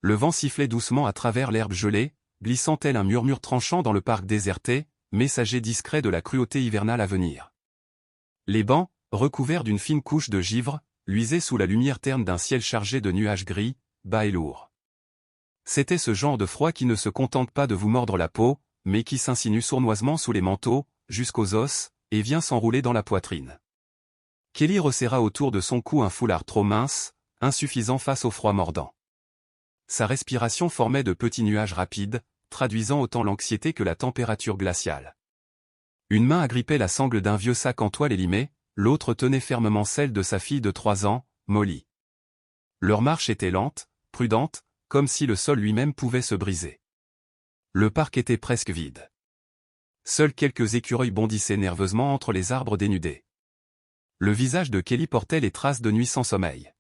Le vent sifflait doucement à travers l'herbe gelée, glissant tel un murmure tranchant dans le parc déserté, messager discret de la cruauté hivernale à venir. Les bancs, recouverts d'une fine couche de givre, luisaient sous la lumière terne d'un ciel chargé de nuages gris, bas et lourds. C'était ce genre de froid qui ne se contente pas de vous mordre la peau, mais qui s'insinue sournoisement sous les manteaux, jusqu'aux os, et vient s'enrouler dans la poitrine. Kelly resserra autour de son cou un foulard trop mince, insuffisant face au froid mordant. Sa respiration formait de petits nuages rapides, traduisant autant l'anxiété que la température glaciale. Une main agrippait la sangle d'un vieux sac en toile élimé, l'autre tenait fermement celle de sa fille de 3 ans, Molly. Leur marche était lente, prudente, comme si le sol lui-même pouvait se briser. Le parc était presque vide. Seuls quelques écureuils bondissaient nerveusement entre les arbres dénudés. Le visage de Kelly portait les traces de nuit sans sommeil.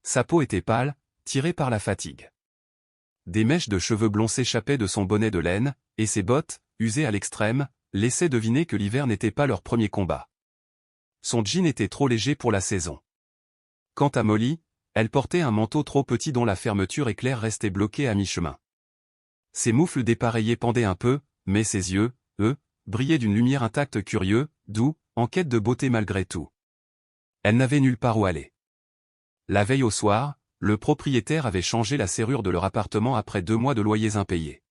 Sa peau était pâle, tirée par la fatigue. Des mèches de cheveux blonds s'échappaient de son bonnet de laine, et ses bottes, usées à l'extrême, laissaient deviner que l'hiver n'était pas leur premier combat. Son jean était trop léger pour la saison. Quant à Molly, elle portait un manteau trop petit dont la fermeture éclair restait bloquée à mi-chemin. Ses moufles dépareillés pendaient un peu, mais ses yeux, eux, brillaient d'une lumière intacte curieux, doux, en quête de beauté malgré tout. Elle n'avait nulle part où aller. La veille au soir, le propriétaire avait changé la serrure de leur appartement après 2 mois de loyers impayés.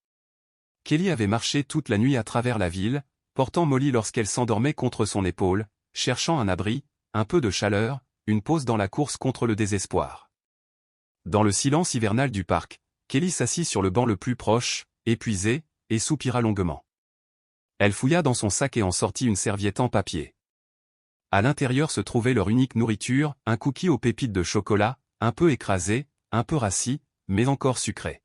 Kelly avait marché toute la nuit à travers la ville, portant Molly lorsqu'elle s'endormait contre son épaule, cherchant un abri, un peu de chaleur, une pause dans la course contre le désespoir. Dans le silence hivernal du parc, Kelly s'assit sur le banc le plus proche, épuisée, et soupira longuement. Elle fouilla dans son sac et en sortit une serviette en papier. À l'intérieur se trouvait leur unique nourriture, un cookie aux pépites de chocolat, un peu écrasé, un peu rassis, mais encore sucré.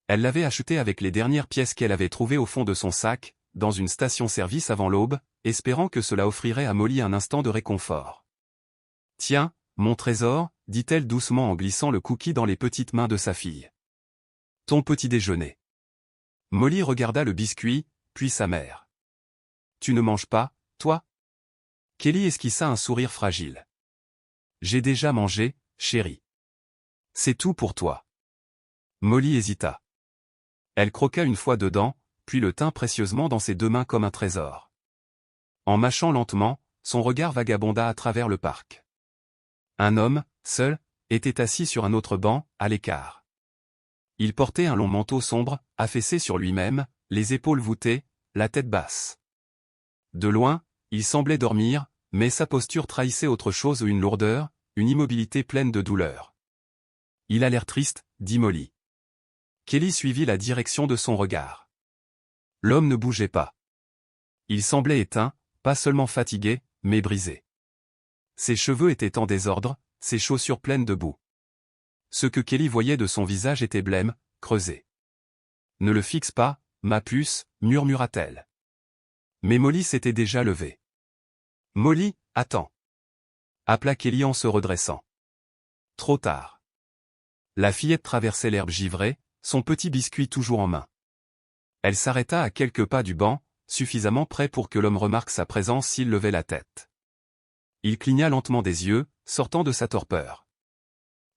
Elle l'avait acheté avec les dernières pièces qu'elle avait trouvées au fond de son sac, dans une station-service avant l'aube, espérant que cela offrirait à Molly un instant de réconfort. « Tiens, mon trésor, dit-elle doucement en glissant le cookie dans les petites mains de sa fille. Ton petit déjeuner. » Molly regarda le biscuit, puis sa mère. « Tu ne manges pas, toi ?» Kelly esquissa un sourire fragile. « J'ai déjà mangé, chérie. C'est tout pour toi. » Molly hésita. Elle croqua une fois dedans, puis le tint précieusement dans ses 2 mains comme un trésor. En mâchant lentement, son regard vagabonda à travers le parc. Un homme, seul, était assis sur un autre banc, à l'écart. Il portait un long manteau sombre, affaissé sur lui-même, les épaules voûtées, la tête basse. De loin, il semblait dormir, mais sa posture trahissait autre chose, une lourdeur, une immobilité pleine de douleur. « Il a l'air triste, » dit Molly. Kelly suivit la direction de son regard. L'homme ne bougeait pas. Il semblait éteint, pas seulement fatigué, mais brisé. Ses cheveux étaient en désordre, ses chaussures pleines de boue. Ce que Kelly voyait de son visage était blême, creusé. « Ne le fixe pas, ma puce, » murmura-t-elle. Mais Molly s'était déjà levée. « Molly, attends !» appela Kelly en se redressant. Trop tard. La fillette traversait l'herbe givrée, son petit biscuit toujours en main. Elle s'arrêta à quelques pas du banc, suffisamment près pour que l'homme remarque sa présence s'il levait la tête. Il cligna lentement des yeux, sortant de sa torpeur.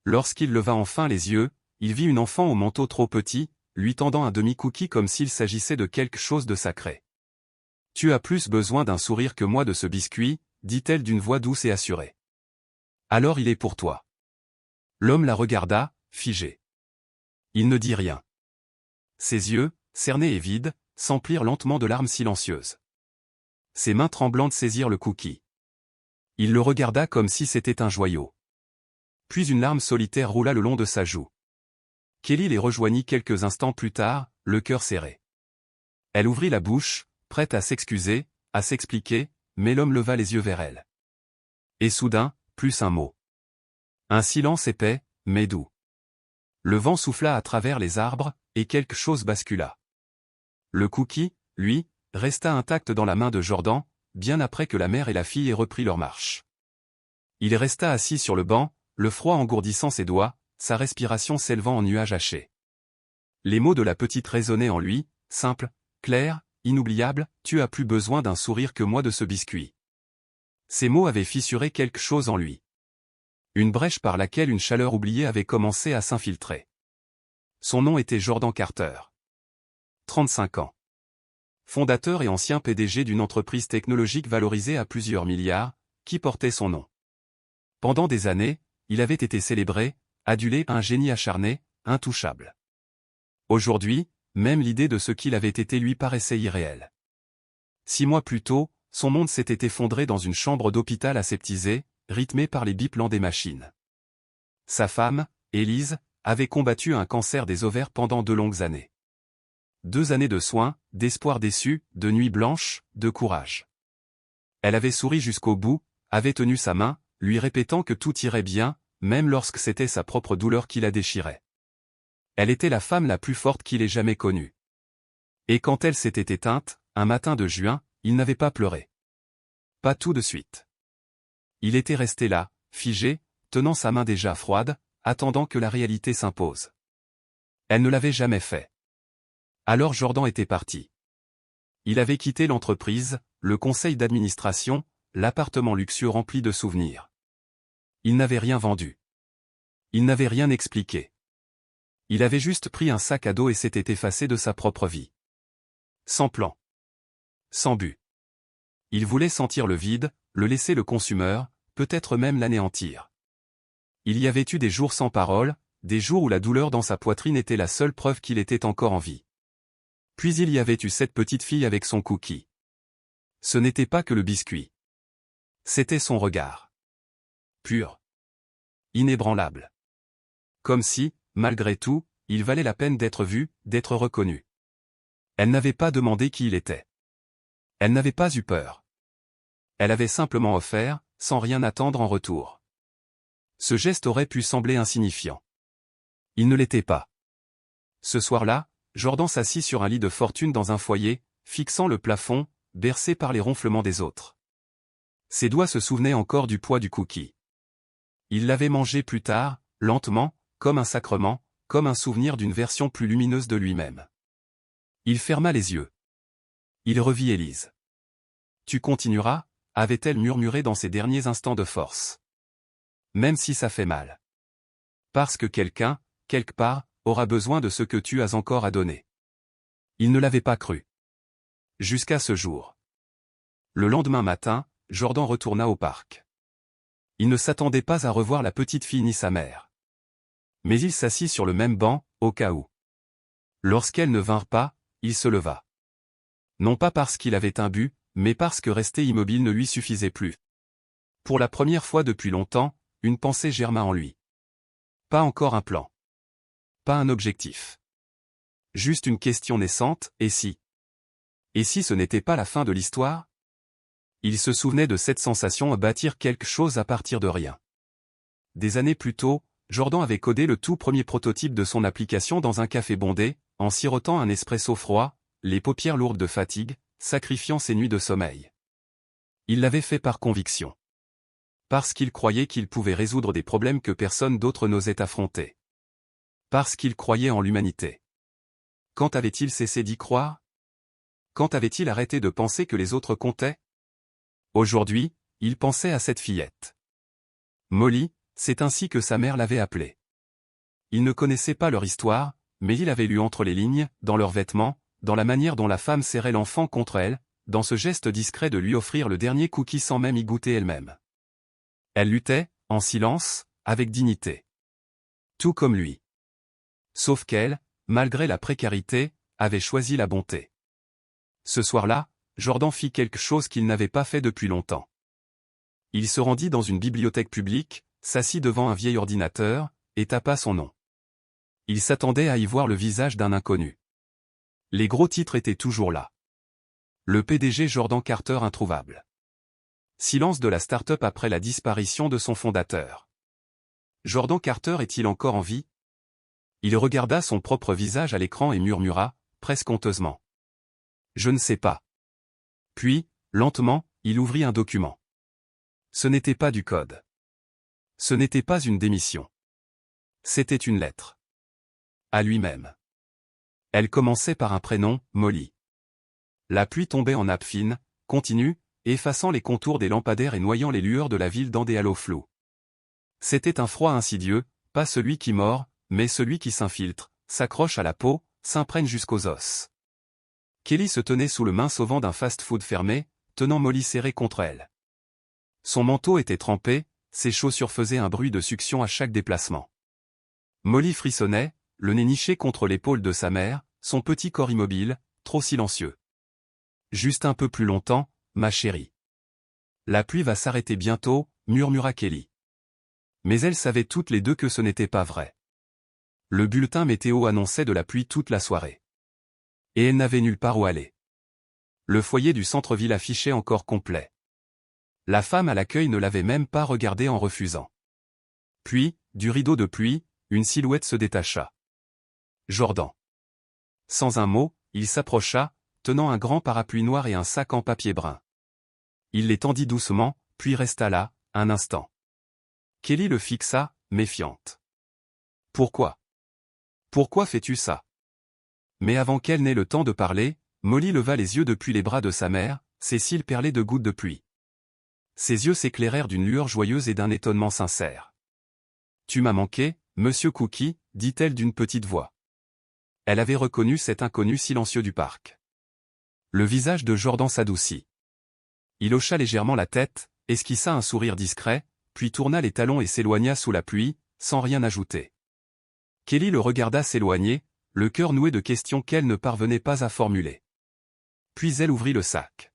Lorsqu'il leva enfin les yeux, il vit une enfant au manteau trop petit, lui tendant un demi-cookie comme s'il s'agissait de quelque chose de sacré. « Tu as plus besoin d'un sourire que moi de ce biscuit, » dit-elle d'une voix douce et assurée. « Alors il est pour toi. » L'homme la regarda, figé. Il ne dit rien. Ses yeux, cernés et vides, s'emplirent lentement de larmes silencieuses. Ses mains tremblantes saisirent le cookie. Il le regarda comme si c'était un joyau. Puis une larme solitaire roula le long de sa joue. Kelly les rejoignit quelques instants plus tard, le cœur serré. Elle ouvrit la bouche, prête à s'excuser, à s'expliquer, mais l'homme leva les yeux vers elle. Et soudain, plus un mot. Un silence épais, mais doux. Le vent souffla à travers les arbres, et quelque chose bascula. Le cookie, lui, resta intact dans la main de Jordan, bien après que la mère et la fille aient repris leur marche. Il resta assis sur le banc, le froid engourdissant ses doigts, sa respiration s'élevant en nuages hachés. Les mots de la petite résonnaient en lui, simples, clairs, inoubliables, « Tu as plus besoin d'un sourire que moi de ce biscuit. » Ces mots avaient fissuré quelque chose en lui. Une brèche par laquelle une chaleur oubliée avait commencé à s'infiltrer. Son nom était Jordan Carter. 35 ans. Fondateur et ancien PDG d'une entreprise technologique valorisée à plusieurs milliards, qui portait son nom. Pendant des années, il avait été célébré, adulé, un génie acharné, intouchable. Aujourd'hui, même l'idée de ce qu'il avait été lui paraissait irréelle. 6 mois plus tôt, son monde s'était effondré dans une chambre d'hôpital aseptisée, rythmée par les biplans des machines. Sa femme, Élise, avait combattu un cancer des ovaires pendant 2 longues années. 2 années de soins, d'espoir déçu, de nuits blanches, de courage. Elle avait souri jusqu'au bout, avait tenu sa main, lui répétant que tout irait bien, même lorsque c'était sa propre douleur qui la déchirait. Elle était la femme la plus forte qu'il ait jamais connue. Et quand elle s'était éteinte, un matin de juin, il n'avait pas pleuré. Pas tout de suite. Il était resté là, figé, tenant sa main déjà froide, attendant que la réalité s'impose. Elle ne l'avait jamais fait. Alors Jordan était parti. Il avait quitté l'entreprise, le conseil d'administration, l'appartement luxueux rempli de souvenirs. Il n'avait rien vendu. Il n'avait rien expliqué. Il avait juste pris un sac à dos et s'était effacé de sa propre vie. Sans plan. Sans but. Il voulait sentir le vide, le laisser le consumeur, peut-être même l'anéantir. Il y avait eu des jours sans parole, des jours où la douleur dans sa poitrine était la seule preuve qu'il était encore en vie. Puis il y avait eu cette petite fille avec son cookie. Ce n'était pas que le biscuit. C'était son regard. Pur. Inébranlable. Comme si, malgré tout, il valait la peine d'être vu, d'être reconnu. Elle n'avait pas demandé qui il était. Elle n'avait pas eu peur. Elle avait simplement offert, sans rien attendre en retour. Ce geste aurait pu sembler insignifiant. Il ne l'était pas. Ce soir-là, Jordan s'assit sur un lit de fortune dans un foyer, fixant le plafond, bercé par les ronflements des autres. Ses doigts se souvenaient encore du poids du cookie. Il l'avait mangé plus tard, lentement, comme un sacrement, comme un souvenir d'une version plus lumineuse de lui-même. Il ferma les yeux. Il revit Élise. « Tu continueras » avait-elle murmuré dans ses derniers instants de force. « Même si ça fait mal. Parce que quelqu'un, quelque part, aura besoin de ce que tu as encore à donner. » Il ne l'avait pas cru. Jusqu'à ce jour. Le lendemain matin, Jordan retourna au parc. Il ne s'attendait pas à revoir la petite fille ni sa mère. Mais il s'assit sur le même banc, au cas où. Lorsqu'elles ne vinrent pas, il se leva. Non pas parce qu'il avait un but, mais parce que rester immobile ne lui suffisait plus. Pour la première fois depuis longtemps, une pensée germa en lui. Pas encore un plan. Pas un objectif. Juste une question naissante, et si? Et si ce n'était pas la fin de l'histoire? Il se souvenait de cette sensation à bâtir quelque chose à partir de rien. Des années plus tôt, Jordan avait codé le tout premier prototype de son application dans un café bondé, en sirotant un espresso froid, les paupières lourdes de fatigue, sacrifiant ses nuits de sommeil. Il l'avait fait par conviction. Parce qu'il croyait qu'il pouvait résoudre des problèmes que personne d'autre n'osait affronter. Parce qu'il croyait en l'humanité. Quand avait-il cessé d'y croire? Quand avait-il arrêté de penser que les autres comptaient? Aujourd'hui, il pensait à cette fillette. Molly, c'est ainsi que sa mère l'avait appelée. Il ne connaissait pas leur histoire, mais il avait lu entre les lignes, dans leurs vêtements, dans la manière dont la femme serrait l'enfant contre elle, dans ce geste discret de lui offrir le dernier cookie sans même y goûter elle-même. Elle luttait, en silence, avec dignité. Tout comme lui. Sauf qu'elle, malgré la précarité, avait choisi la bonté. Ce soir-là, Jordan fit quelque chose qu'il n'avait pas fait depuis longtemps. Il se rendit dans une bibliothèque publique, s'assit devant un vieil ordinateur, et tapa son nom. Il s'attendait à y voir le visage d'un inconnu. Les gros titres étaient toujours là. Le PDG Jordan Carter introuvable. Silence de la start-up après la disparition de son fondateur. Jordan Carter est-il encore en vie? Il regarda son propre visage à l'écran et murmura, presque honteusement. Je ne sais pas. Puis, lentement, il ouvrit un document. Ce n'était pas du code. Ce n'était pas une démission. C'était une lettre. À lui-même. Elle commençait par un prénom, Molly. La pluie tombait en nappe fine, continue, effaçant les contours des lampadaires et noyant les lueurs de la ville dans des halos flous. C'était un froid insidieux, pas celui qui mord, mais celui qui s'infiltre, s'accroche à la peau, s'imprègne jusqu'aux os. Kelly se tenait sous le mince auvent d'un fast-food fermé, tenant Molly serrée contre elle. Son manteau était trempé, ses chaussures faisaient un bruit de succion à chaque déplacement. Molly frissonnait, le nez niché contre l'épaule de sa mère, son petit corps immobile, trop silencieux. Juste un peu plus longtemps, ma chérie. La pluie va s'arrêter bientôt, murmura Kelly. Mais elles savaient toutes les deux que ce n'était pas vrai. Le bulletin météo annonçait de la pluie toute la soirée. Et elles n'avaient nulle part où aller. Le foyer du centre-ville affichait encore complet. La femme à l'accueil ne l'avait même pas regardé en refusant. Puis, du rideau de pluie, une silhouette se détacha. Jordan. Sans un mot, il s'approcha, tenant un grand parapluie noir et un sac en papier brun. Il les tendit doucement, puis resta là, un instant. Kelly le fixa, méfiante. Pourquoi? Pourquoi fais-tu ça? Mais avant qu'elle n'ait le temps de parler, Molly leva les yeux depuis les bras de sa mère, ses cils perlés de gouttes de pluie. Ses yeux s'éclairèrent d'une lueur joyeuse et d'un étonnement sincère. Tu m'as manqué, monsieur Cookie, dit-elle d'une petite voix. Elle avait reconnu cet inconnu silencieux du parc. Le visage de Jordan s'adoucit. Il hocha légèrement la tête, esquissa un sourire discret, puis tourna les talons et s'éloigna sous la pluie, sans rien ajouter. Kelly le regarda s'éloigner, le cœur noué de questions qu'elle ne parvenait pas à formuler. Puis elle ouvrit le sac.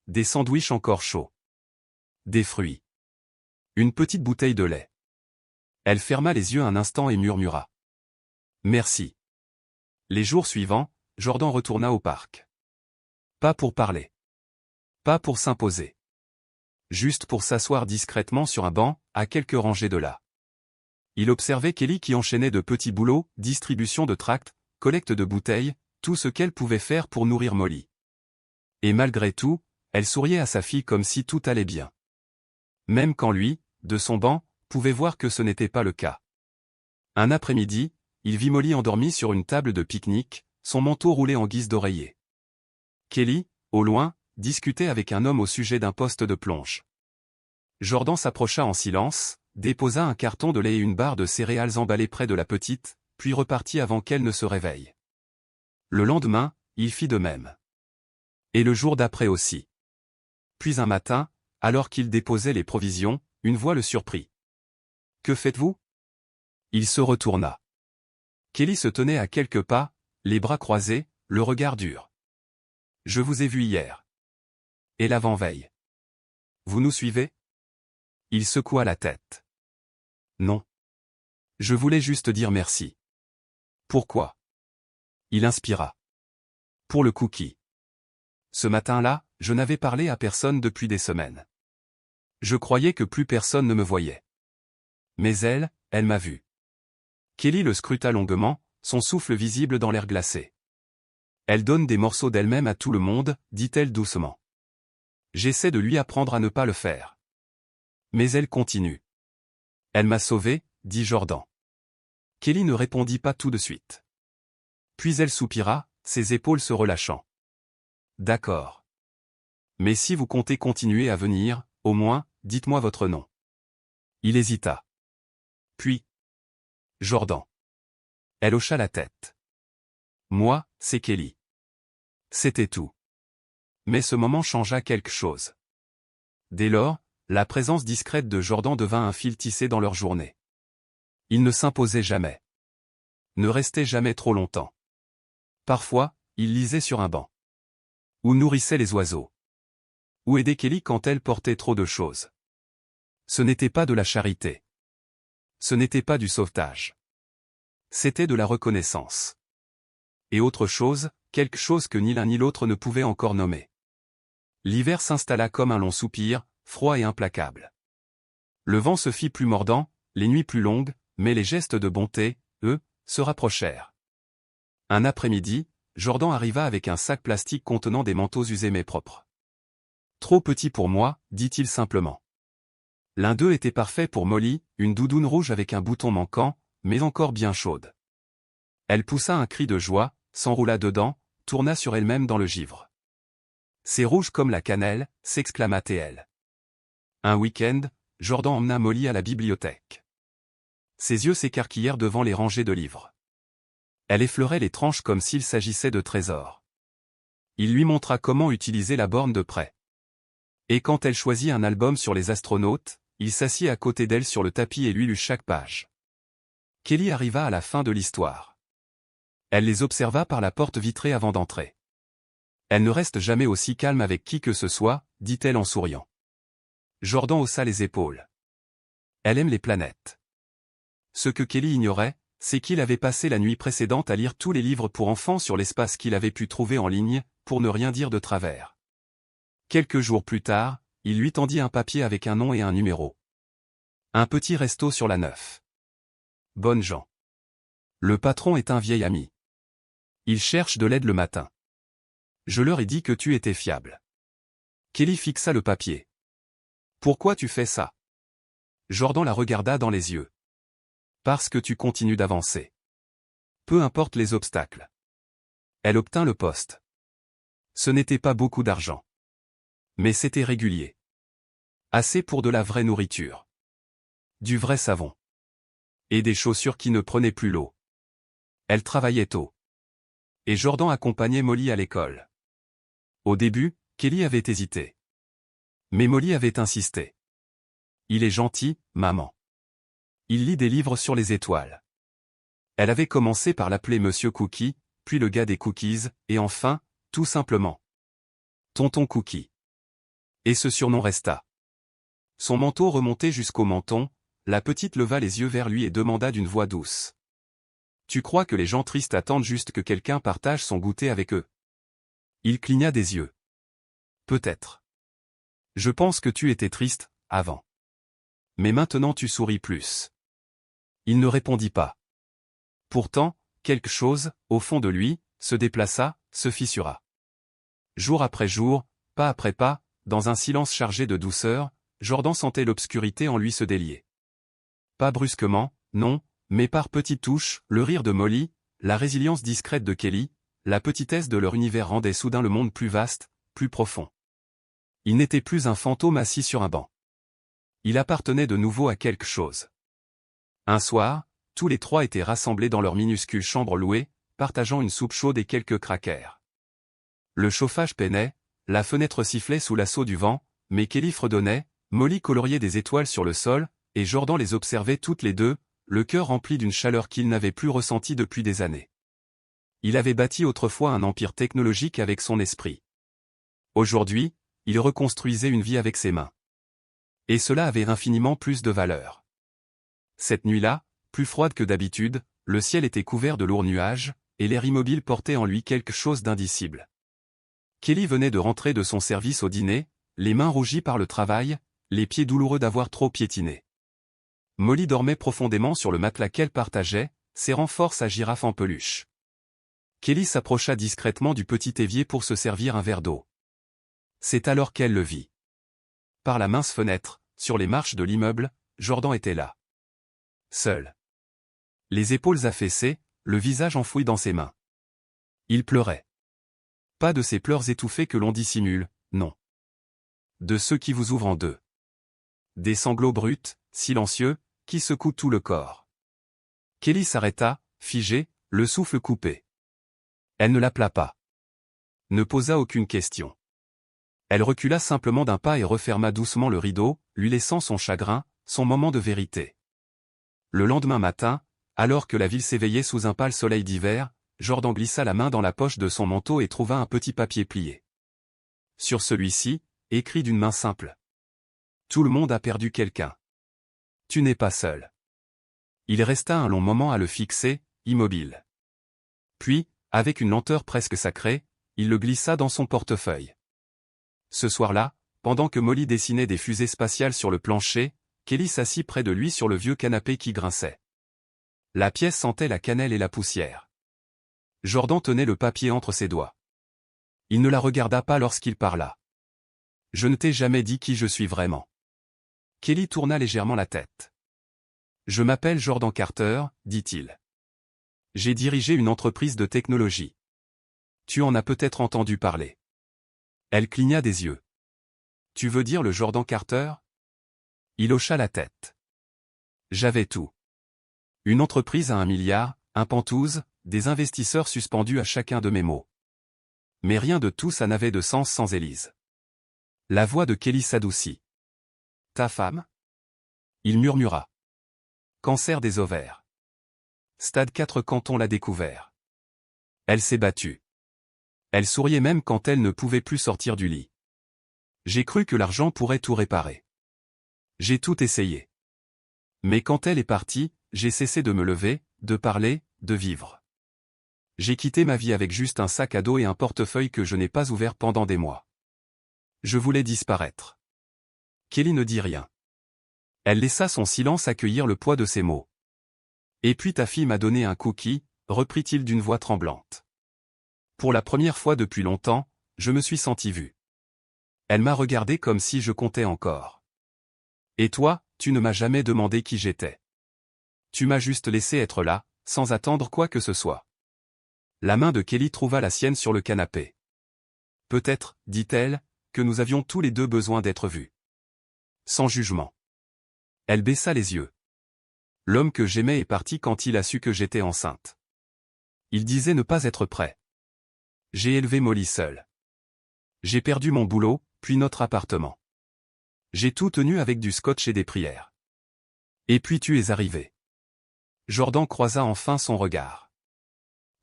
Des sandwichs encore chauds. Des fruits. Une petite bouteille de lait. Elle ferma les yeux un instant et murmura. Merci. Les jours suivants, Jordan retourna au parc. Pas pour parler. Pas pour s'imposer. Juste pour s'asseoir discrètement sur un banc, à quelques rangées de là. Il observait Kelly qui enchaînait de petits boulots, distribution de tracts, collecte de bouteilles, tout ce qu'elle pouvait faire pour nourrir Molly. Et malgré tout, elle souriait à sa fille comme si tout allait bien. Même quand lui, de son banc, pouvait voir que ce n'était pas le cas. Un après-midi, il vit Molly endormie sur une table de pique-nique, son manteau roulé en guise d'oreiller. Kelly, au loin, discutait avec un homme au sujet d'un poste de plonge. Jordan s'approcha en silence, déposa un carton de lait et une barre de céréales emballées près de la petite, puis repartit avant qu'elle ne se réveille. Le lendemain, il fit de même. Et le jour d'après aussi. Puis un matin, alors qu'il déposait les provisions, une voix le surprit. « Que faites-vous » Il se retourna. Kelly se tenait à quelques pas, les bras croisés, le regard dur. « Je vous ai vu hier. Et l'avant-veille. Vous nous suivez » Il secoua la tête. « Non. Je voulais juste dire merci. » Pourquoi? Il inspira. « Pour le cookie. Ce matin-là, je n'avais parlé à personne depuis des semaines. Je croyais que plus personne ne me voyait. Mais elle m'a vu. » Kelly le scruta longuement, son souffle visible dans l'air glacé. « Elle donne des morceaux d'elle-même à tout le monde, dit-elle doucement. J'essaie de lui apprendre à ne pas le faire. Mais elle continue. Elle m'a sauvé, dit Jordan. » Kelly ne répondit pas tout de suite. Puis elle soupira, ses épaules se relâchant. « D'accord. Mais si vous comptez continuer à venir, au moins, dites-moi votre nom. » Il hésita. Puis, Jordan. Elle hocha la tête. Moi, c'est Kelly. C'était tout. Mais ce moment changea quelque chose. Dès lors, la présence discrète de Jordan devint un fil tissé dans leur journée. Il ne s'imposait jamais. Ne restait jamais trop longtemps. Parfois, il lisait sur un banc. Ou nourrissait les oiseaux. Ou aidait Kelly quand elle portait trop de choses. Ce n'était pas de la charité. Ce n'était pas du sauvetage. C'était de la reconnaissance. Et autre chose, quelque chose que ni l'un ni l'autre ne pouvait encore nommer. L'hiver s'installa comme un long soupir, froid et implacable. Le vent se fit plus mordant, les nuits plus longues, mais les gestes de bonté, eux, se rapprochèrent. Un après-midi, Jordan arriva avec un sac plastique contenant des manteaux usés mais propres. « Trop petit pour moi, dit-il simplement. » L'un d'eux était parfait pour Molly, une doudoune rouge avec un bouton manquant, mais encore bien chaude. Elle poussa un cri de joie, s'enroula dedans, tourna sur elle-même dans le givre. « C'est rouge comme la cannelle » s'exclama-t-elle. Un week-end, Jordan emmena Molly à la bibliothèque. Ses yeux s'écarquillèrent devant les rangées de livres. Elle effleurait les tranches comme s'il s'agissait de trésors. Il lui montra comment utiliser la borne de près. Et quand elle choisit un album sur les astronautes, il s'assit à côté d'elle sur le tapis et lui lut chaque page. Kelly arriva à la fin de l'histoire. Elle les observa par la porte vitrée avant d'entrer. Elle ne reste jamais aussi calme avec qui que ce soit, dit-elle en souriant. Jordan haussa les épaules. Elle aime les planètes. Ce que Kelly ignorait, c'est qu'il avait passé la nuit précédente à lire tous les livres pour enfants sur l'espace qu'il avait pu trouver en ligne, pour ne rien dire de travers. Quelques jours plus tard, il lui tendit un papier avec un nom et un numéro. Un petit resto sur la 9. Bonnes gens. Le patron est un vieil ami. Il cherche de l'aide le matin. Je leur ai dit que tu étais fiable. Kelly fixa le papier. Pourquoi tu fais ça? Jordan la regarda dans les yeux. Parce que tu continues d'avancer. Peu importe les obstacles. Elle obtint le poste. Ce n'était pas beaucoup d'argent. Mais c'était régulier. Assez pour de la vraie nourriture. Du vrai savon. Et des chaussures qui ne prenaient plus l'eau. Elle travaillait tôt. Et Jordan accompagnait Molly à l'école. Au début, Kelly avait hésité. Mais Molly avait insisté. Il est gentil, maman. Il lit des livres sur les étoiles. Elle avait commencé par l'appeler Monsieur Cookie, puis le gars des cookies, et enfin, tout simplement, Tonton Cookie. Et ce surnom resta. Son manteau remontait jusqu'au menton, la petite leva les yeux vers lui et demanda d'une voix douce. Tu crois que les gens tristes attendent juste que quelqu'un partage son goûter avec eux? Il cligna des yeux. Peut-être. Je pense que tu étais triste, avant. Mais maintenant tu souris plus. Il ne répondit pas. Pourtant, quelque chose, au fond de lui, se déplaça, se fissura. Jour après jour, pas après pas, dans un silence chargé de douceur, Jordan sentait l'obscurité en lui se délier. Pas brusquement, non, mais par petites touches, le rire de Molly, la résilience discrète de Kelly, la petitesse de leur univers rendait soudain le monde plus vaste, plus profond. Il n'était plus un fantôme assis sur un banc. Il appartenait de nouveau à quelque chose. Un soir, tous les trois étaient rassemblés dans leur minuscule chambre louée, partageant une soupe chaude et quelques crackers. Le chauffage peinait, la fenêtre sifflait sous l'assaut du vent, mais Kelly fredonnait, Molly coloriait des étoiles sur le sol, et Jordan les observait toutes les deux, le cœur rempli d'une chaleur qu'il n'avait plus ressentie depuis des années. Il avait bâti autrefois un empire technologique avec son esprit. Aujourd'hui, il reconstruisait une vie avec ses mains. Et cela avait infiniment plus de valeur. Cette nuit-là, plus froide que d'habitude, le ciel était couvert de lourds nuages, et l'air immobile portait en lui quelque chose d'indicible. Kelly venait de rentrer de son service au dîner, les mains rougies par le travail, les pieds douloureux d'avoir trop piétiné. Molly dormait profondément sur le matelas qu'elle partageait, serrant fort sa girafe en peluche. Kelly s'approcha discrètement du petit évier pour se servir un verre d'eau. C'est alors qu'elle le vit. Par la mince fenêtre, sur les marches de l'immeuble, Jordan était là. Seul. Les épaules affaissées, le visage enfoui dans ses mains. Il pleurait. Pas de ces pleurs étouffés que l'on dissimule, non. De ceux qui vous ouvrent en deux. Des sanglots bruts, silencieux, qui secouent tout le corps. Kelly s'arrêta, figée, le souffle coupé. Elle ne l'appela pas. Ne posa aucune question. Elle recula simplement d'un pas et referma doucement le rideau, lui laissant son chagrin, son moment de vérité. Le lendemain matin, alors que la ville s'éveillait sous un pâle soleil d'hiver, Jordan glissa la main dans la poche de son manteau et trouva un petit papier plié. Sur celui-ci, écrit d'une main simple. Tout le monde a perdu quelqu'un. Tu n'es pas seul. Il resta un long moment à le fixer, immobile. Puis, avec une lenteur presque sacrée, il le glissa dans son portefeuille. Ce soir-là, pendant que Molly dessinait des fusées spatiales sur le plancher, Kelly s'assit près de lui sur le vieux canapé qui grinçait. La pièce sentait la cannelle et la poussière. Jordan tenait le papier entre ses doigts. Il ne la regarda pas lorsqu'il parla. « Je ne t'ai jamais dit qui je suis vraiment. » Kelly tourna légèrement la tête. « Je m'appelle Jordan Carter, dit-il. J'ai dirigé une entreprise de technologie. Tu en as peut-être entendu parler. » Elle cligna des yeux. « Tu veux dire le Jordan Carter ?» Il hocha la tête. « J'avais tout. Une entreprise à 1 milliard, un pantouse, des investisseurs suspendus à chacun de mes mots. Mais rien de tout ça n'avait de sens sans Élise. La voix de Kelly s'adoucit. Ta femme? Il murmura. Cancer des ovaires. Stade 4 quand on l'a découvert. Elle s'est battue. Elle souriait même quand elle ne pouvait plus sortir du lit. J'ai cru que l'argent pourrait tout réparer. J'ai tout essayé. Mais quand elle est partie, j'ai cessé de me lever, de parler, de vivre. J'ai quitté ma vie avec juste un sac à dos et un portefeuille que je n'ai pas ouvert pendant des mois. Je voulais disparaître. Kelly ne dit rien. Elle laissa son silence accueillir le poids de ses mots. Et puis ta fille m'a donné un cookie, reprit-il d'une voix tremblante. Pour la première fois depuis longtemps, je me suis senti vu. Elle m'a regardé comme si je comptais encore. Et toi, tu ne m'as jamais demandé qui j'étais. Tu m'as juste laissé être là, sans attendre quoi que ce soit. La main de Kelly trouva la sienne sur le canapé. Peut-être, dit-elle, que nous avions tous les deux besoin d'être vus. Sans jugement. Elle baissa les yeux. L'homme que j'aimais est parti quand il a su que j'étais enceinte. Il disait ne pas être prêt. J'ai élevé Molly seule. J'ai perdu mon boulot, puis notre appartement. J'ai tout tenu avec du scotch et des prières. Et puis tu es arrivé. Jordan croisa enfin son regard.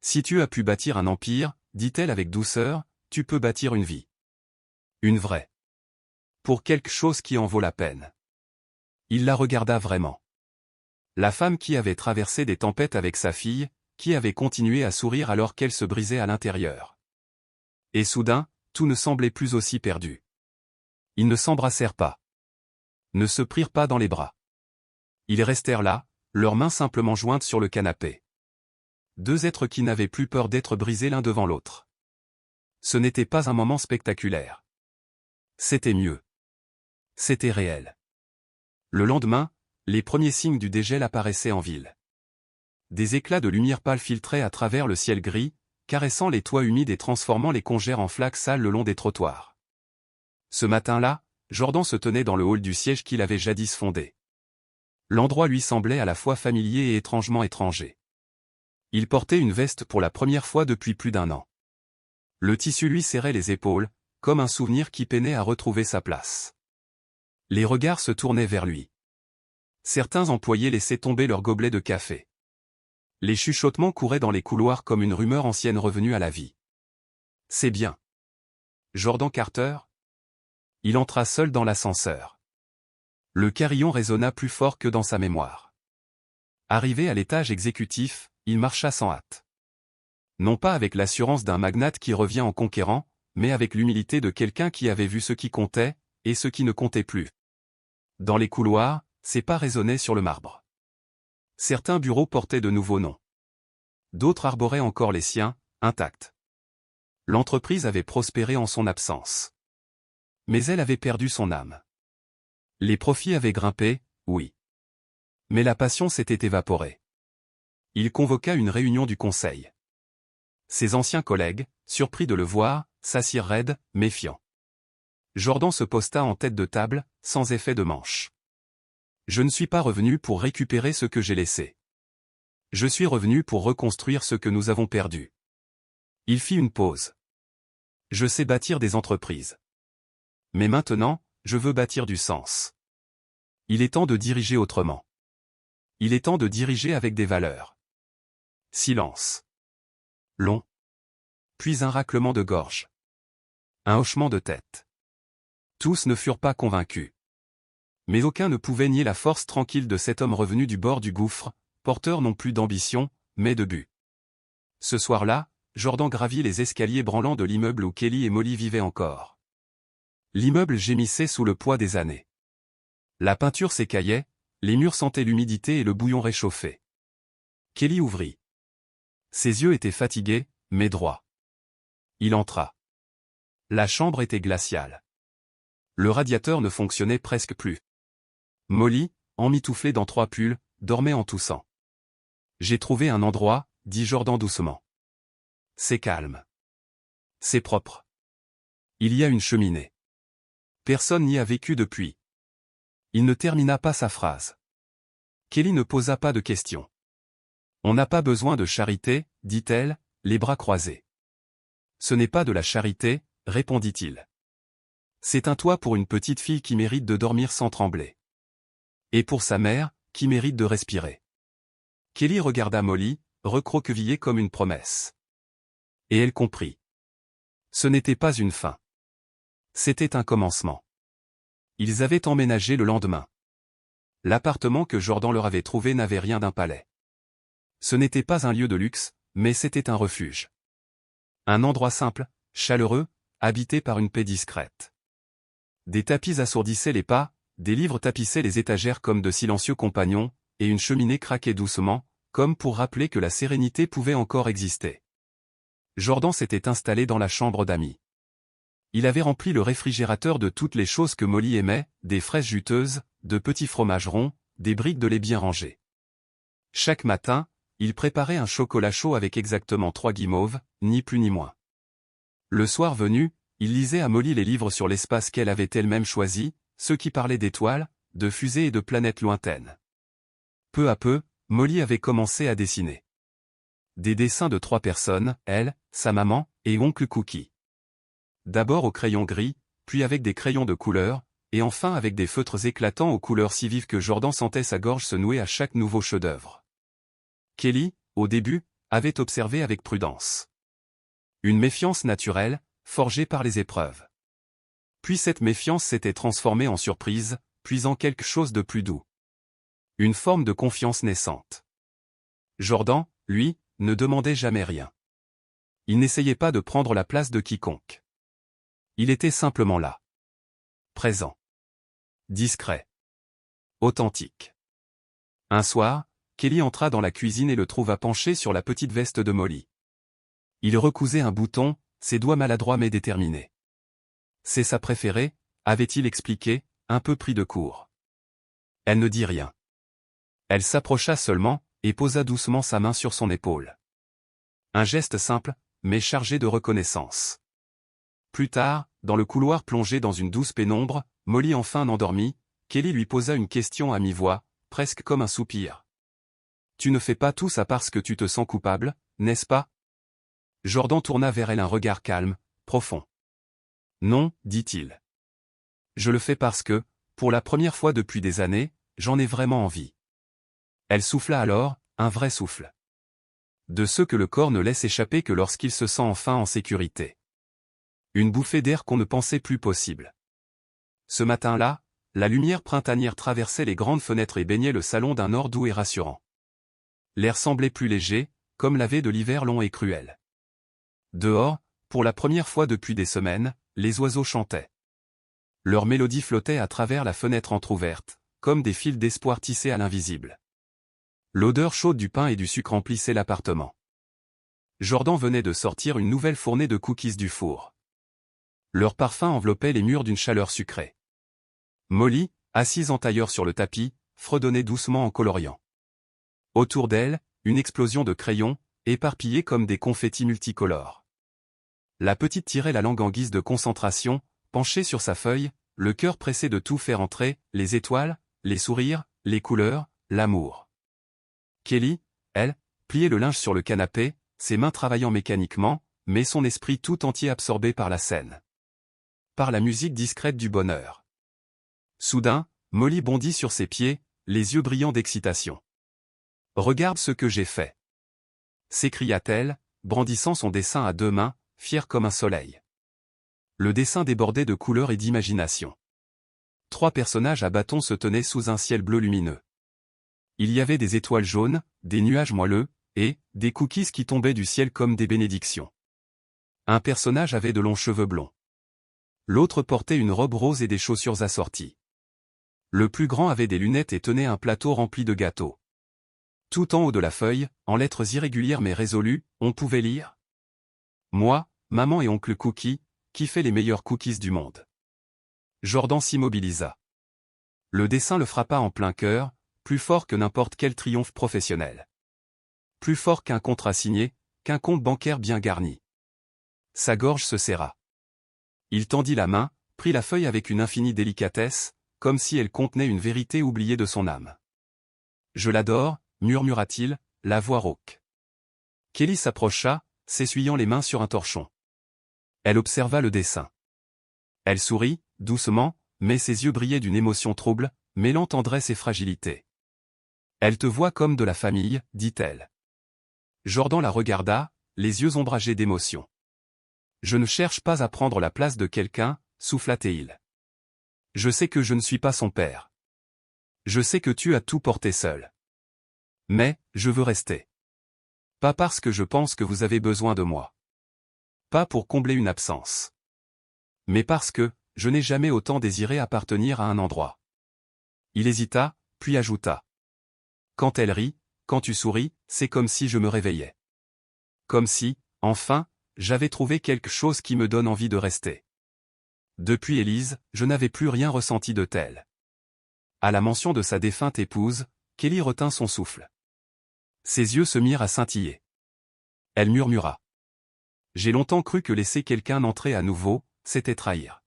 Si tu as pu bâtir un empire, dit-elle avec douceur, tu peux bâtir une vie. Une vraie. Pour quelque chose qui en vaut la peine. Il la regarda vraiment. La femme qui avait traversé des tempêtes avec sa fille, qui avait continué à sourire alors qu'elle se brisait à l'intérieur. Et soudain, tout ne semblait plus aussi perdu. Ils ne s'embrassèrent pas. Ne se prirent pas dans les bras. Ils restèrent là, leurs mains simplement jointes sur le canapé. Deux êtres qui n'avaient plus peur d'être brisés l'un devant l'autre. Ce n'était pas un moment spectaculaire. C'était mieux. C'était réel. Le lendemain, les premiers signes du dégel apparaissaient en ville. Des éclats de lumière pâle filtraient à travers le ciel gris, caressant les toits humides et transformant les congères en flaques sales le long des trottoirs. Ce matin-là, Jordan se tenait dans le hall du siège qu'il avait jadis fondé. L'endroit lui semblait à la fois familier et étrangement étranger. Il portait une veste pour la première fois depuis plus d'un an. Le tissu lui serrait les épaules, comme un souvenir qui peinait à retrouver sa place. Les regards se tournaient vers lui. Certains employés laissaient tomber leurs gobelets de café. Les chuchotements couraient dans les couloirs comme une rumeur ancienne revenue à la vie. C'est bien. Jordan Carter? Il entra seul dans l'ascenseur. Le carillon résonna plus fort que dans sa mémoire. Arrivé à l'étage exécutif, il marcha sans hâte. Non pas avec l'assurance d'un magnate qui revient en conquérant, mais avec l'humilité de quelqu'un qui avait vu ce qui comptait, et ce qui ne comptait plus. Dans les couloirs, ses pas résonnaient sur le marbre. Certains bureaux portaient de nouveaux noms. D'autres arboraient encore les siens, intacts. L'entreprise avait prospéré en son absence. Mais elle avait perdu son âme. Les profits avaient grimpé, oui. Mais la passion s'était évaporée. Il convoqua une réunion du conseil. Ses anciens collègues, surpris de le voir, s'assirent raides, méfiants. Jordan se posta en tête de table, sans effet de manche. Je ne suis pas revenu pour récupérer ce que j'ai laissé. Je suis revenu pour reconstruire ce que nous avons perdu. Il fit une pause. Je sais bâtir des entreprises. Mais maintenant, je veux bâtir du sens. Il est temps de diriger autrement. Il est temps de diriger avec des valeurs. Silence. Long. Puis un raclement de gorge. Un hochement de tête. Tous ne furent pas convaincus. Mais aucun ne pouvait nier la force tranquille de cet homme revenu du bord du gouffre, porteur non plus d'ambition, mais de but. Ce soir-là, Jordan gravit les escaliers branlants de l'immeuble où Kelly et Molly vivaient encore. L'immeuble gémissait sous le poids des années. La peinture s'écaillait, les murs sentaient l'humidité et le bouillon réchauffé. Kelly ouvrit. Ses yeux étaient fatigués, mais droits. Il entra. La chambre était glaciale. Le radiateur ne fonctionnait presque plus. Molly, emmitouflée dans 3 pulls, dormait en toussant. J'ai trouvé un endroit, dit Jordan doucement. C'est calme. C'est propre. Il y a une cheminée. Personne n'y a vécu depuis. Il ne termina pas sa phrase. Kelly ne posa pas de questions. On n'a pas besoin de charité, dit-elle, les bras croisés. Ce n'est pas de la charité, répondit-il. C'est un toit pour une petite fille qui mérite de dormir sans trembler. Et pour sa mère, qui mérite de respirer. Kelly regarda Molly, recroquevillée comme une promesse. Et elle comprit. Ce n'était pas une fin. C'était un commencement. Ils avaient emménagé le lendemain. L'appartement que Jordan leur avait trouvé n'avait rien d'un palais. Ce n'était pas un lieu de luxe, mais c'était un refuge. Un endroit simple, chaleureux, habité par une paix discrète. Des tapis assourdissaient les pas, des livres tapissaient les étagères comme de silencieux compagnons, et une cheminée craquait doucement, comme pour rappeler que la sérénité pouvait encore exister. Jordan s'était installé dans la chambre d'amis. Il avait rempli le réfrigérateur de toutes les choses que Molly aimait, des fraises juteuses, de petits fromages ronds, des briques de lait bien rangées. Chaque matin, il préparait un chocolat chaud avec exactement 3 guimauves, ni plus ni moins. Le soir venu, il lisait à Molly les livres sur l'espace qu'elle avait elle-même choisi, ceux qui parlaient d'étoiles, de fusées et de planètes lointaines. Peu à peu, Molly avait commencé à dessiner. Des dessins de 3 personnes, elle, sa maman, et oncle Cookie. D'abord au crayon gris, puis avec des crayons de couleur, et enfin avec des feutres éclatants aux couleurs si vives que Jordan sentait sa gorge se nouer à chaque nouveau chef-d'œuvre. Kelly, au début, avait observé avec prudence. Une méfiance naturelle, forgée par les épreuves. Puis cette méfiance s'était transformée en surprise, puis en quelque chose de plus doux. Une forme de confiance naissante. Jordan, lui, ne demandait jamais rien. Il n'essayait pas de prendre la place de quiconque. Il était simplement là. Présent. Discret. Authentique. Un soir, Kelly entra dans la cuisine et le trouva penché sur la petite veste de Molly. Il recousait un bouton, ses doigts maladroits mais déterminés. C'est sa préférée, avait-il expliqué, un peu pris de court. Elle ne dit rien. Elle s'approcha seulement, et posa doucement sa main sur son épaule. Un geste simple, mais chargé de reconnaissance. Plus tard, dans le couloir plongé dans une douce pénombre, Molly enfin endormie, Kelly lui posa une question à mi-voix, presque comme un soupir. « Tu ne fais pas tout ça parce que tu te sens coupable, n'est-ce pas ?» Jordan tourna vers elle un regard calme, profond. « Non, dit-il. Je le fais parce que, pour la première fois depuis des années, j'en ai vraiment envie. » Elle souffla alors, un vrai souffle. De ceux que le corps ne laisse échapper que lorsqu'il se sent enfin en sécurité. Une bouffée d'air qu'on ne pensait plus possible. Ce matin-là, la lumière printanière traversait les grandes fenêtres et baignait le salon d'un or doux et rassurant. L'air semblait plus léger, comme lavé de l'hiver long et cruel. Dehors, pour la première fois depuis des semaines, les oiseaux chantaient. Leur mélodie flottait à travers la fenêtre entr'ouverte, comme des fils d'espoir tissés à l'invisible. L'odeur chaude du pain et du sucre emplissait l'appartement. Jordan venait de sortir une nouvelle fournée de cookies du four. Leur parfum enveloppait les murs d'une chaleur sucrée. Molly, assise en tailleur sur le tapis, fredonnait doucement en coloriant. Autour d'elle, une explosion de crayons, éparpillés comme des confettis multicolores. La petite tirait la langue en guise de concentration, penchée sur sa feuille, le cœur pressé de tout faire entrer, les étoiles, les sourires, les couleurs, l'amour. Kelly, elle, pliait le linge sur le canapé, ses mains travaillant mécaniquement, mais son esprit tout entier absorbé par la scène. Par la musique discrète du bonheur. Soudain, Molly bondit sur ses pieds, les yeux brillants d'excitation. « Regarde ce que j'ai fait !» s'écria-t-elle, brandissant son dessin à 2 mains, fière comme un soleil. Le dessin débordait de couleurs et d'imagination. 3 personnages à bâton se tenaient sous un ciel bleu lumineux. Il y avait des étoiles jaunes, des nuages moelleux, et des cookies qui tombaient du ciel comme des bénédictions. Un personnage avait de longs cheveux blonds. L'autre portait une robe rose et des chaussures assorties. Le plus grand avait des lunettes et tenait un plateau rempli de gâteaux. Tout en haut de la feuille, en lettres irrégulières mais résolues, on pouvait lire « Moi, maman et oncle Cookie, qui fait les meilleurs cookies du monde ?» Jordan s'immobilisa. Le dessin le frappa en plein cœur, plus fort que n'importe quel triomphe professionnel. Plus fort qu'un contrat signé, qu'un compte bancaire bien garni. Sa gorge se serra. Il tendit la main, prit la feuille avec une infinie délicatesse, comme si elle contenait une vérité oubliée de son âme. « Je l'adore » murmura-t-il, la voix rauque. Kelly s'approcha, s'essuyant les mains sur un torchon. Elle observa le dessin. Elle sourit, doucement, mais ses yeux brillaient d'une émotion trouble, mêlant tendresse et fragilité. « Elle te voit comme de la famille, dit-elle. Jordan la regarda, les yeux ombragés d'émotion. « Je ne cherche pas à prendre la place de quelqu'un, souffla-t-il. Je sais que je ne suis pas son père. Je sais que tu as tout porté seul. Mais, je veux rester. Pas parce que je pense que vous avez besoin de moi. Pas pour combler une absence. Mais parce que, je n'ai jamais autant désiré appartenir à un endroit. » Il hésita, puis ajouta. « Quand elle rit, quand tu souris, c'est comme si je me réveillais. Comme si, enfin, j'avais trouvé quelque chose qui me donne envie de rester. » Depuis Élise, je n'avais plus rien ressenti de tel. À la mention de sa défunte épouse, Kelly retint son souffle. Ses yeux se mirent à scintiller. Elle murmura. « J'ai longtemps cru que laisser quelqu'un entrer à nouveau, c'était trahir.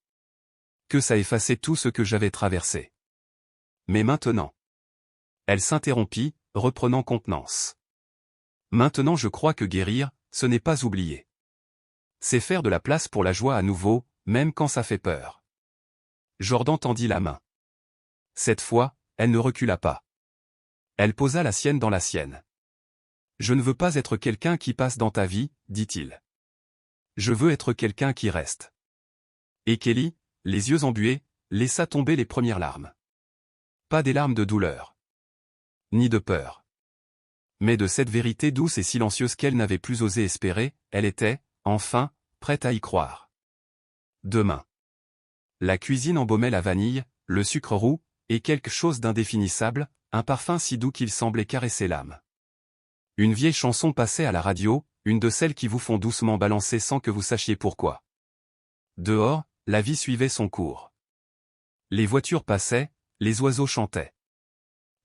Que ça effaçait tout ce que j'avais traversé. Mais maintenant... » Elle s'interrompit, reprenant contenance. « Maintenant je crois que guérir, ce n'est pas oublier. C'est faire de la place pour la joie à nouveau, même quand ça fait peur. » Jordan tendit la main. Cette fois, elle ne recula pas. Elle posa la sienne dans la sienne. « Je ne veux pas être quelqu'un qui passe dans ta vie, dit-il. Je veux être quelqu'un qui reste. » Et Kelly, les yeux embués, laissa tomber les premières larmes. Pas des larmes de douleur. Ni de peur. Mais de cette vérité douce et silencieuse qu'elle n'avait plus osé espérer, elle était, enfin, prête à y croire. Demain. La cuisine embaumait la vanille, le sucre roux, et quelque chose d'indéfinissable, un parfum si doux qu'il semblait caresser l'âme. Une vieille chanson passait à la radio, une de celles qui vous font doucement balancer sans que vous sachiez pourquoi. Dehors, la vie suivait son cours. Les voitures passaient, les oiseaux chantaient.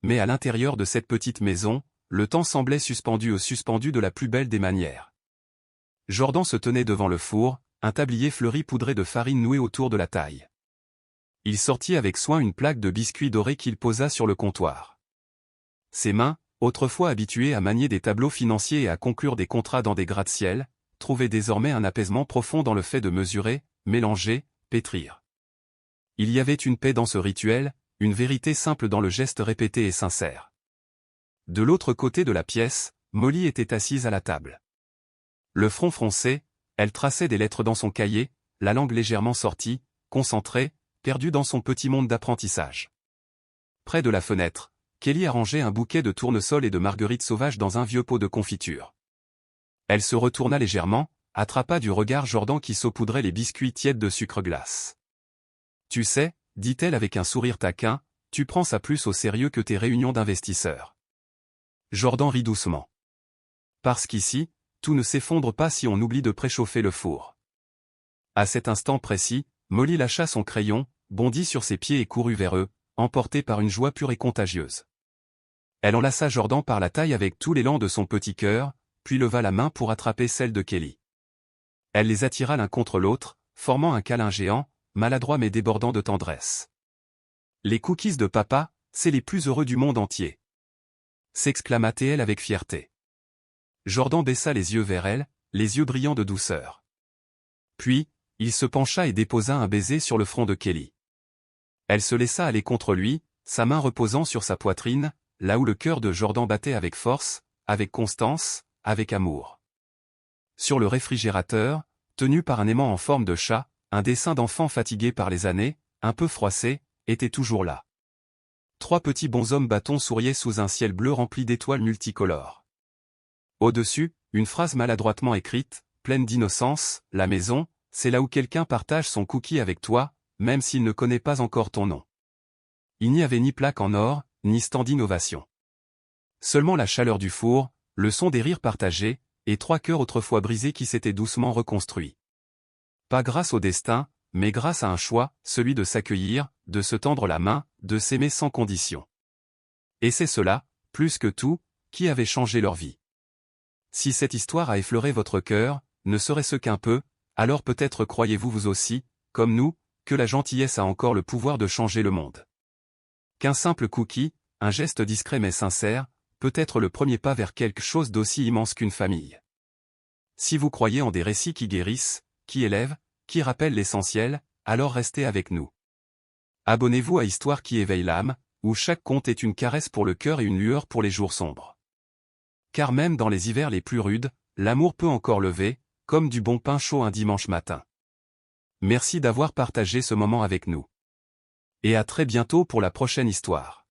Mais à l'intérieur de cette petite maison, le temps semblait suspendu de la plus belle des manières. Jordan se tenait devant le four, un tablier fleuri poudré de farine noué autour de la taille. Il sortit avec soin une plaque de biscuits dorés qu'il posa sur le comptoir. Ses mains, autrefois habituées à manier des tableaux financiers et à conclure des contrats dans des gratte-ciel, trouvaient désormais un apaisement profond dans le fait de mesurer, mélanger, pétrir. Il y avait une paix dans ce rituel, une vérité simple dans le geste répété et sincère. De l'autre côté de la pièce, Molly était assise à la table. Le front froncé, elle traçait des lettres dans son cahier, la langue légèrement sortie, concentrée, perdue dans son petit monde d'apprentissage. Près de la fenêtre, Kelly arrangeait un bouquet de tournesols et de marguerites sauvages dans un vieux pot de confiture. Elle se retourna légèrement, attrapa du regard Jordan qui saupoudrait les biscuits tièdes de sucre glace. « Tu sais, dit-elle avec un sourire taquin, tu prends ça plus au sérieux que tes réunions d'investisseurs. » Jordan rit doucement. Parce qu'ici, tout ne s'effondre pas si on oublie de préchauffer le four. À cet instant précis, Molly lâcha son crayon, bondit sur ses pieds et courut vers eux, emportée par une joie pure et contagieuse. Elle enlaça Jordan par la taille avec tout l'élan de son petit cœur, puis leva la main pour attraper celle de Kelly. Elle les attira l'un contre l'autre, formant un câlin géant, maladroit mais débordant de tendresse. « Les cookies de papa, c'est les plus heureux du monde entier !» s'exclama-t-elle avec fierté. Jordan baissa les yeux vers elle, les yeux brillants de douceur. Puis, il se pencha et déposa un baiser sur le front de Kelly. Elle se laissa aller contre lui, sa main reposant sur sa poitrine, là où le cœur de Jordan battait avec force, avec constance, avec amour. Sur le réfrigérateur, tenu par un aimant en forme de chat, un dessin d'enfant fatigué par les années, un peu froissé, était toujours là. 3 petits bonshommes bâtons souriaient sous un ciel bleu rempli d'étoiles multicolores. Au-dessus, une phrase maladroitement écrite, pleine d'innocence, « La maison, c'est là où quelqu'un partage son cookie avec toi, même s'il ne connaît pas encore ton nom. » Il n'y avait ni plaque en or, ni standing ovation. Seulement la chaleur du four, le son des rires partagés, et 3 cœurs autrefois brisés qui s'étaient doucement reconstruits. Pas grâce au destin, mais grâce à un choix, celui de s'accueillir, de se tendre la main, de s'aimer sans condition. Et c'est cela, plus que tout, qui avait changé leur vie. Si cette histoire a effleuré votre cœur, ne serait-ce qu'un peu, alors peut-être croyez-vous vous aussi, comme nous, que la gentillesse a encore le pouvoir de changer le monde. Qu'un simple cookie, un geste discret mais sincère, peut être le premier pas vers quelque chose d'aussi immense qu'une famille. Si vous croyez en des récits qui guérissent, qui élèvent, qui rappellent l'essentiel, alors restez avec nous. Abonnez-vous à Histoire qui éveille l'âme, où chaque conte est une caresse pour le cœur et une lueur pour les jours sombres. Car même dans les hivers les plus rudes, l'amour peut encore lever, comme du bon pain chaud un dimanche matin. Merci d'avoir partagé ce moment avec nous. Et à très bientôt pour la prochaine histoire.